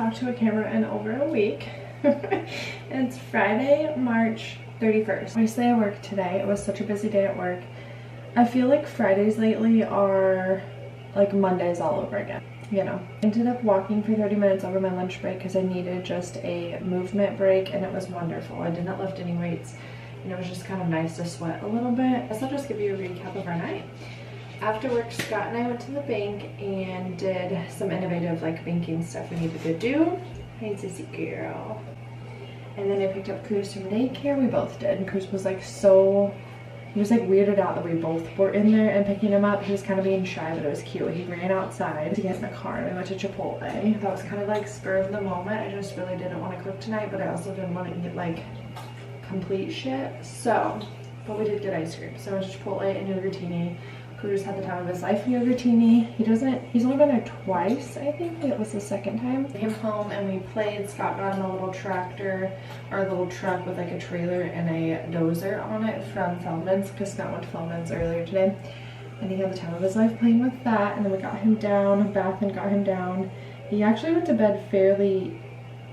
talked to a camera in over a week. It's Friday, March 31st. Obviously I worked today. It was such a busy day at work. I feel like Fridays lately are like Mondays all over again, you know. Ended up walking for 30 minutes over my lunch break because I needed just a movement break, and it was wonderful. I didn't lift any weights, and it was just kind of nice to sweat a little bit. So I'll just give you a recap of our night. After work, Scott and I went to the bank and did some innovative like banking stuff we needed to do. Hey, sissy girl. And then I picked up Cruz from daycare. We both did. And Cruz was like he was like weirded out that we both were in there and picking him up. He was kind of being shy, but it was cute. He ran outside to get in the car and we went to Chipotle. That was kind of like spur of the moment. I just really didn't want to cook tonight, but I also didn't want to eat like complete shit. So, but we did get ice cream. So I went to Chipotle and Yogurtini. Cruz had the time of his life in Yogurtini. He's only been there twice, I think. It was the second time. We came home and we played. Scott got in a little tractor, or a little truck with like a trailer and a dozer on it from Feldman's, because Scott went to Feldman's earlier today. And he had the time of his life playing with that. And then we got him down, Beth and got him down. He actually went to bed fairly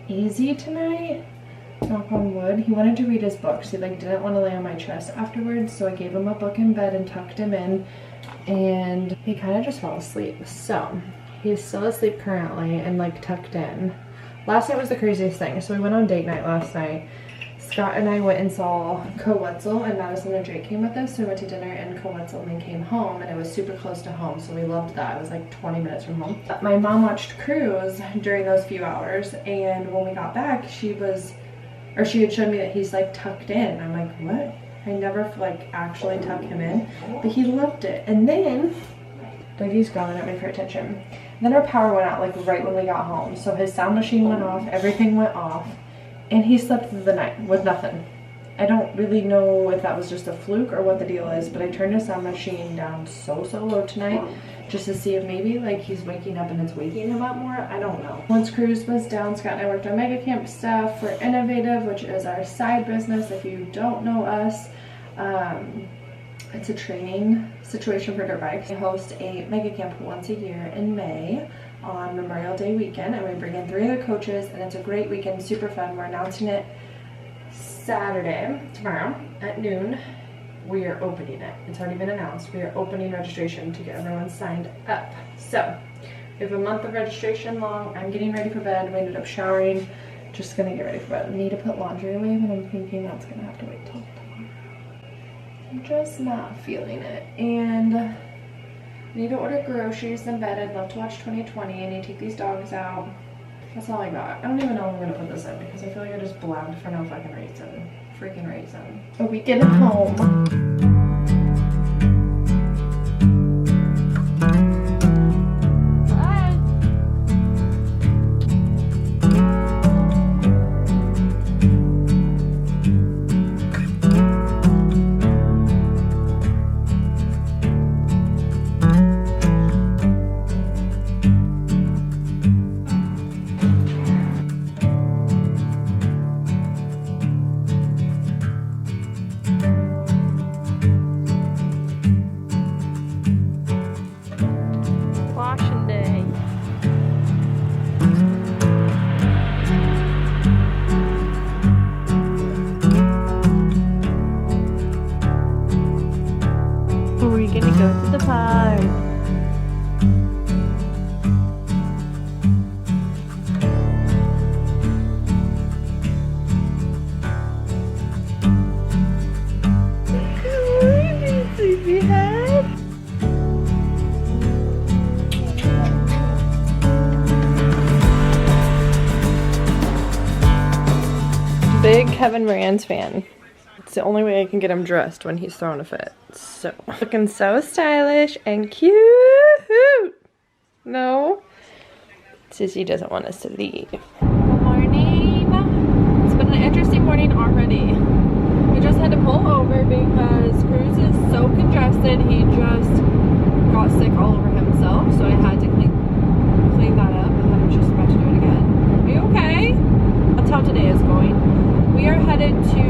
easy tonight. Knock on wood. He wanted to read his books. He like didn't want to lay on my chest afterwards, so I gave him a book in bed and tucked him in, and he kind of just fell asleep. So he's still asleep currently and like tucked in. Last night was the craziest thing. So we went on date night last night. Scott and I went and saw Co-Wetzel, and Madison and Drake came with us, so we went to dinner and Co-Wetzel and then came home, and it was super close to home, so we loved that. It was like 20 minutes from home. My mom watched Cruz during those few hours, and when we got back, she had shown me that he's like tucked in. I'm like, what? I never like actually tuck him in, but he loved it. And then Dougie's growling at me for attention. And then our power went out like right when we got home, so his sound machine went off, everything went off, and he slept through the night with nothing. I don't really know if that was just a fluke or what the deal is, but I turned his sound machine down so low tonight just to see if maybe like he's waking up and it's waking him up more. I don't know. Once Cruz was down, Scott and I worked on Mega Camp stuff for Innovative, which is our side business. If you don't know us, it's a training situation for dirt bikes. We host a Mega Camp once a year in May on Memorial Day weekend, and we bring in 3 other coaches, and it's a great weekend, super fun. We're announcing it Saturday, tomorrow at noon. We are opening it. It's already been announced. We are opening registration to get everyone signed up. So we have a month of registration long. I'm getting ready for bed. We ended up showering. Just gonna get ready for bed. I need to put laundry away, but I'm thinking that's gonna have to wait till tomorrow. I'm just not feeling it. And I need to order groceries in bed. I'd love to watch 2020. I need to take these dogs out. That's all I got. I don't even know when I'm gonna put this in because I feel like I just blabbed for no fucking reason. Freaking reason. A weekend at home. Big Kevin Moran's fan. It's the only way I can get him dressed when he's throwing a fit. So, looking so stylish and cute. No. Sissy doesn't want us to leave. Good morning. It's been an interesting morning already. We just had to pull over because Cruz is so congested. He just got sick all over himself. So I had to clean that up, and then I'm just about to do it again. Are you okay? That's how today is going. We are headed to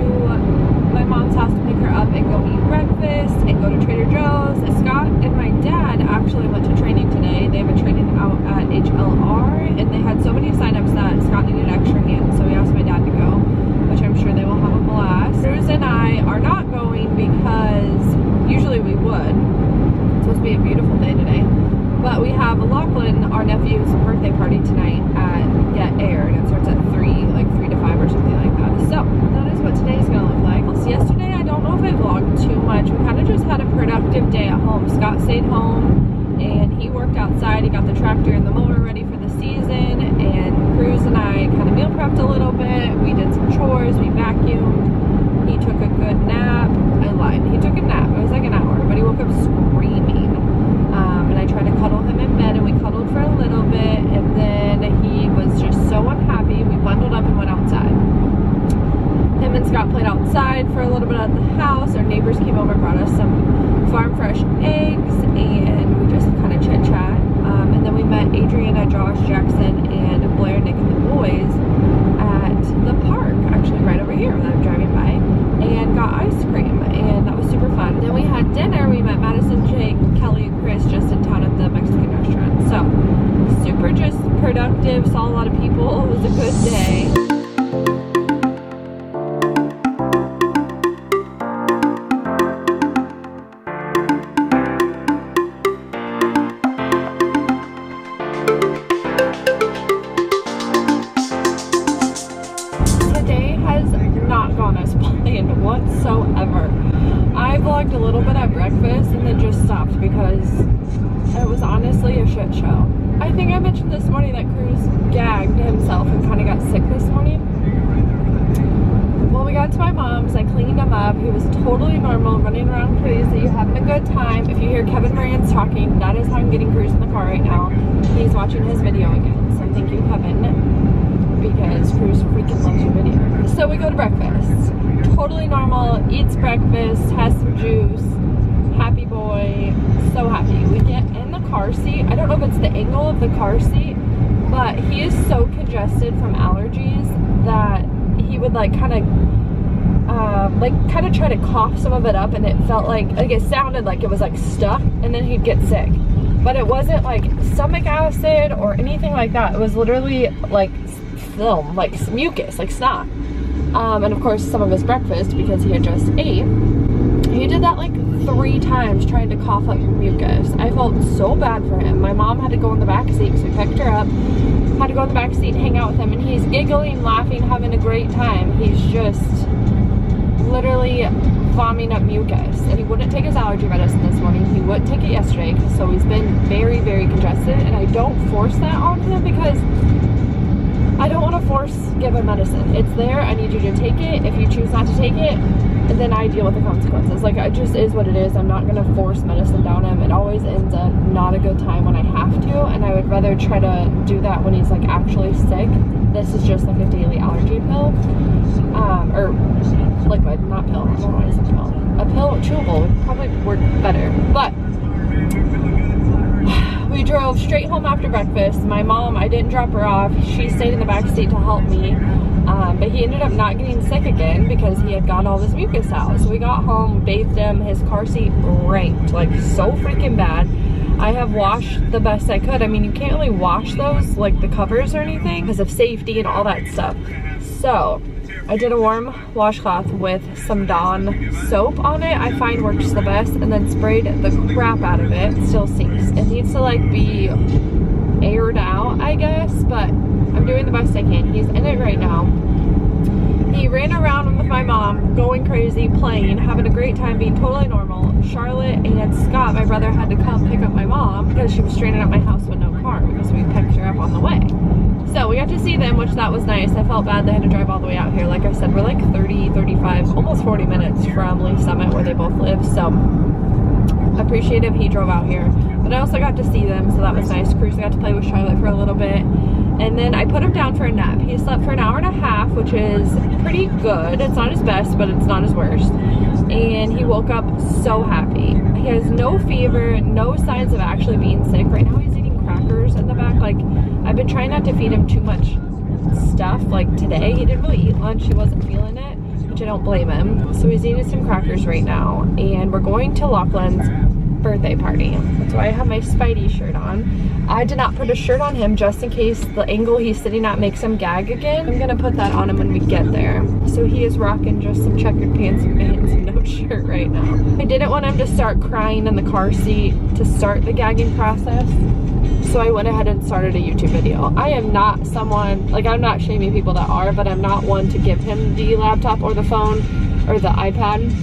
my mom's house to pick her up and go eat breakfast and go to Trader Joe's. Scott and my dad actually went to training today. They have a training out at HLR, and they had so many signups that fresh eggs, and we just kind of chit chat. And then we met Adriana, Josh, Jackson, and Blair, Nick, and the boys at the park, actually right over here that I'm driving by, and got ice cream, and that was super fun. Then we had dinner. We met Madison, Jake, Kelly, and Chris just in town at the Mexican restaurant. So super just productive, saw a lot of people. It was a good day. Whatsoever. I vlogged a little bit at breakfast and then just stopped because it was honestly a shit show. I think I mentioned this morning that Cruz gagged himself and kind of got sick this morning. Well, we got to my mom's, I cleaned him up. He was totally normal, running around crazy, having a good time. If you hear Kevin Moran's talking, that is how I'm getting Cruz in the car right now. He's watching his video again, so thank you, Kevin, because Cruz freaking loves your video. So we go to breakfast. Totally normal, eats breakfast, has some juice, happy boy, so happy. We get in the car seat. I don't know if it's the angle of the car seat, but he is so congested from allergies that he would like kind of try to cough some of it up, and it felt like it sounded like it was like stuck, and then he'd get sick. But it wasn't like stomach acid or anything like that. It was literally like film, like mucus, like snot. And of course some of his breakfast, because he had just ate, he did that like 3 times trying to cough up mucus. I felt so bad for him. My mom had to go in the back seat, so we picked her up, had to go in the back seat and hang out with him, and he's giggling, laughing, having a great time. He's just literally vomiting up mucus, and he wouldn't take his allergy medicine this morning. He wouldn't take it yesterday, so he's been very, very congested, and I don't force that on him because I don't want to force give him medicine. It's there, I need you to take it. If you choose not to take it, and then I deal with the consequences. Like, it just is what it is. I'm not going to force medicine down him. It always ends up not a good time when I have to, and I would rather try to do that when he's like actually sick. This is just like a daily allergy pill, or liquid, not pill. I don't know why it's a pill. A pill, chewable, would probably work better. But we drove straight home after breakfast. My mom, I didn't drop her off. She stayed in the back seat to help me. But he ended up not getting sick again because he had got all this mucus out. So we got home, bathed him. His car seat ranked like so freaking bad. I have washed the best I could. I mean, you can't really wash those, like the covers or anything, because of safety and all that stuff. So I did a warm washcloth with some Dawn soap on it. I find works the best, and then sprayed the crap out of it. It still stinks. It needs to like be aired out, I guess, but I'm doing the best I can. He's in it right now. He ran around with my mom, going crazy, playing, having a great time, being totally normal. Charlotte and Scott, my brother, had to come pick up my mom because she was stranded at my house with no car because we picked her up on the way. So we got to see them, which that was nice. I felt bad they had to drive all the way out here. Like I said, we're like 30, 35, almost 40 minutes from Lee Summit where they both live. So appreciative he drove out here. But I also got to see them, so that was nice. Cruz got to play with Charlotte for a little bit. And then I put him down for a nap. He slept for an hour and a half, which is pretty good. It's not his best, but it's not his worst. And he woke up so happy. He has no fever, no signs of actually being sick. Right now he's eating crackers in the back. Like, I've been trying not to feed him too much stuff. Like today, he didn't really eat lunch. He wasn't feeling it, which I don't blame him. So he's eating some crackers right now. And we're going to Lachlan's birthday party. That's why I have my Spidey shirt on. I did not put a shirt on him just in case the angle he's sitting at makes him gag again. I'm gonna put that on him when we get there. So he is rocking just some checkered pants and no shirt right now. I didn't want him to start crying in the car seat to start the gagging process. So I went ahead and started a YouTube video. I am not someone, like, I'm not shaming people that are, but I'm not one to give him the laptop or the phone or the iPad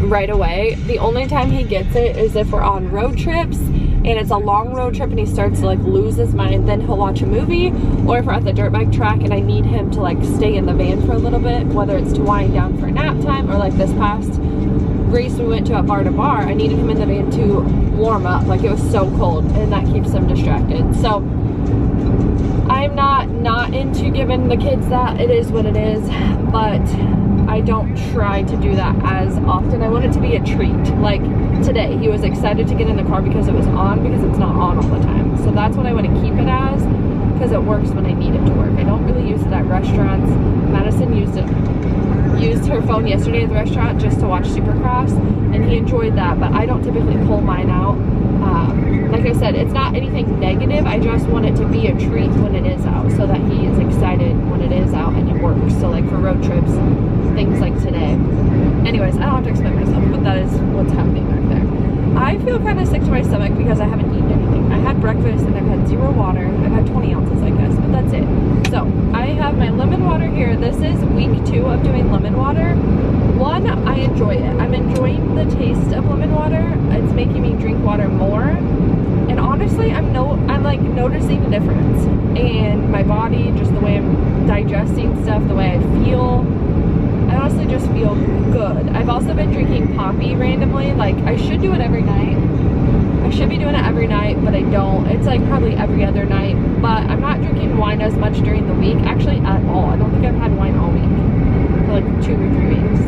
right away. The only time he gets it is if we're on road trips and it's a long road trip and he starts to like lose his mind. Then he'll watch a movie, or if we're at the dirt bike track and I need him to like stay in the van for a little bit, whether it's to wind down for a nap time or like this past race we went to at Bar to Bar, I needed him in the van to warm up. Like, it was so cold and that keeps him distracted. So I'm not into giving the kids that. It is what it is, but I don't try to do that as often. I want it to be a treat. Like, today. He was excited to get in the car because it was on, because it's not on all the time. So that's what I want to keep it as, because it works when I need it to work. I don't really use it at restaurants. Madison used her phone yesterday at the restaurant just to watch Supercross, and he enjoyed that, but I don't typically pull mine out. Like I said, it's not anything negative. I just want it to be a treat when it is out, so that he is excited when it is out and it works. So like for road trips, things like today. Anyways, I don't have to explain myself, but that is what's happening back there. I feel kind of sick to my stomach because I haven't eaten anything. I had breakfast and I've had 0 water. I've had 20 ounces, I guess, but that's it. So I have my lemon water here. This is week 2 of doing lemon water. One, I enjoy it. I'm enjoying the taste of lemon water. It's making me drink water more. And honestly, I'm like noticing a difference in my body, just the way I'm digesting stuff, the way I feel. I honestly just feel good. I've also been drinking Poppy randomly. Like, I should do it every night. I should be doing it every night, but I don't. It's like probably every other night. But I'm not drinking wine as much during the week, actually at all. I don't think I've had wine all week for like 2 or 3 weeks.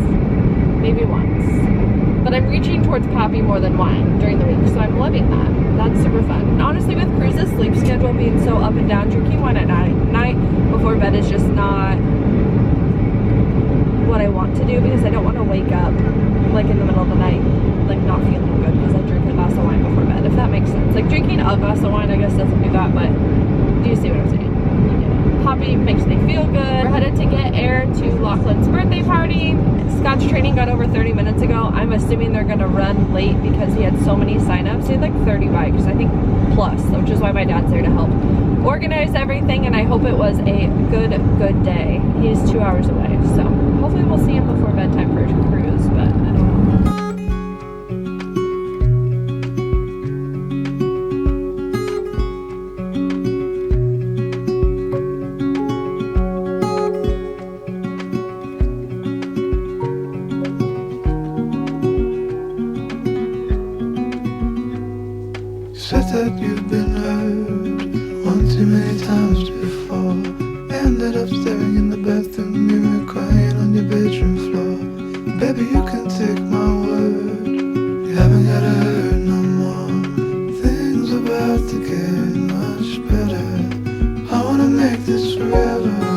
Maybe once. But I'm reaching towards Poppy more than wine during the week, so I'm loving that. That's super fun. And honestly, with Cruz's sleep schedule being so up and down, drinking wine at night before bed is just not what I want to do, because I don't want to wake up like in the middle of the night like not feeling good because I drink a glass of wine before bed, if that makes sense. Like drinking a glass of wine I guess doesn't do that, but do you see what I'm saying? Poppy makes me feel good. We're headed to get Air to Lachlan's birthday party. Scott's training got over 30 minutes ago. I'm assuming they're gonna run late because he had so many signups. He had like 30 bikes, I think, plus, which is why my dad's there to help organize everything, and I hope it was a good day. He's 2 hours away, so hopefully we'll see him before bedtime for a cruise, but I don't know. Said that you've been hurt one too many times before. Ended up staring in the bathroom mirror, crying on your bedroom floor. Baby, you can take my word, you haven't gotta hurt no more. Things about to get much better. I wanna make this forever.